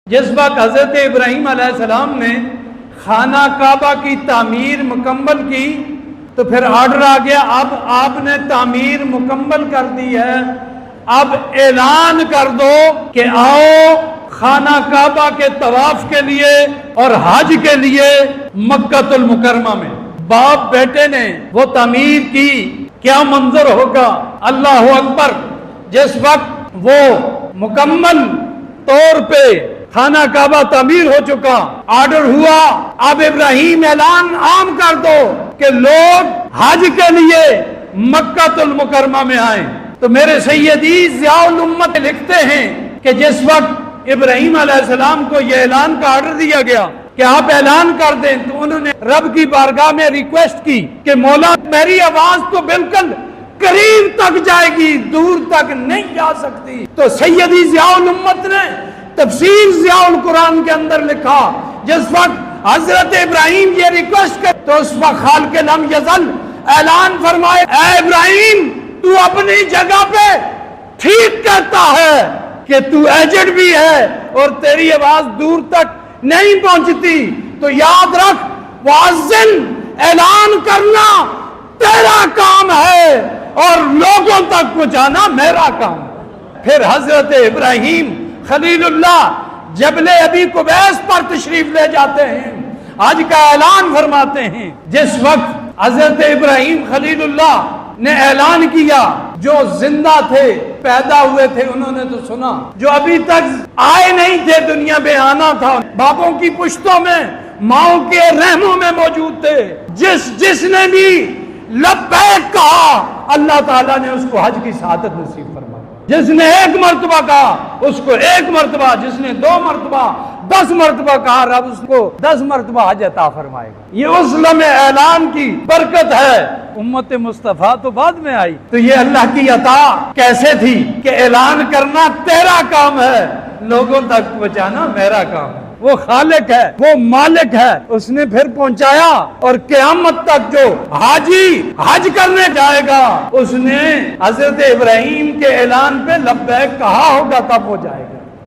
جس وقت حضرت ابراہیم علیہ السلام نے خانہ کعبہ کی تعمیر مکمل کی تو پھر آرڈر آ گیا، اب آپ نے تعمیر مکمل کر دی ہے، اب اعلان کر دو کہ آؤ خانہ کعبہ کے طواف کے لیے اور حج کے لیے مکہ المکرمہ میں۔ باپ بیٹے نے وہ تعمیر کی، کیا منظر ہوگا، اللہ اکبر۔ جس وقت وہ مکمل طور پہ خانہ کعبہ تعمیر ہو چکا، آرڈر ہوا اب ابراہیم اعلان عام کر دو کہ لوگ حج کے لیے مکہ المکرمہ میں آئیں۔ تو میرے سیدی ضیاء الامت لکھتے ہیں کہ جس وقت ابراہیم علیہ السلام کو یہ اعلان کا آرڈر دیا گیا کہ آپ اعلان کر دیں، تو انہوں نے رب کی بارگاہ میں ریکویسٹ کی کہ مولا میری آواز تو بالکل قریب تک جائے گی، دور تک نہیں جا سکتی۔ تو سیدی ضیاء الامت نے تفسیر ضیاء القرآن کے اندر لکھا، جس وقت حضرت ابراہیم یہ ریکویسٹ کر تو اس وقت خالق لم یزل اعلان فرمائے، اے ابراہیم تو اپنی جگہ پہ ٹھیک کہتا ہے کہ تو ایجڈ بھی ہے اور تیری آواز دور تک نہیں پہنچتی، تو یاد رکھ واذن اعلان کرنا تیرا کام ہے اور لوگوں تک پہنچانا میرا کام۔ پھر حضرت ابراہیم خلیل اللہ جبل ابی قبیس پر تشریف لے جاتے ہیں، حج کا اعلان فرماتے ہیں۔ جس وقت حضرت ابراہیم خلیل اللہ نے اعلان کیا، جو زندہ تھے پیدا ہوئے تھے انہوں نے تو سنا، جو ابھی تک آئے نہیں تھے دنیا میں آنا تھا، باپوں کی پشتوں میں ماؤں کے رحموں میں موجود تھے، جس نے بھی لبیک کہا اللہ تعالیٰ نے اس کو حج کی سعادت نصیب فرمائی۔ جس نے ایک مرتبہ کہا اس کو ایک مرتبہ، جس نے 2 مرتبہ 10 مرتبہ کہا رب اس کو 10 مرتبہ حج عطا فرمائے گا۔ یہ اس لمحے اعلان کی برکت ہے۔ امت مصطفیٰ تو بعد میں آئی، تو یہ اللہ کی عطا کیسے تھی کہ اعلان کرنا تیرا کام ہے، لوگوں تک پہنچانا میرا کام ہے۔ وہ خالق ہے، وہ مالک ہے، اس نے پھر پہنچایا، اور قیامت تک جو حاجی حج کرنے جائے گا اس نے حضرت ابراہیم کے اعلان پہ لبیک کہا ہوگا تب وہ جائے گا۔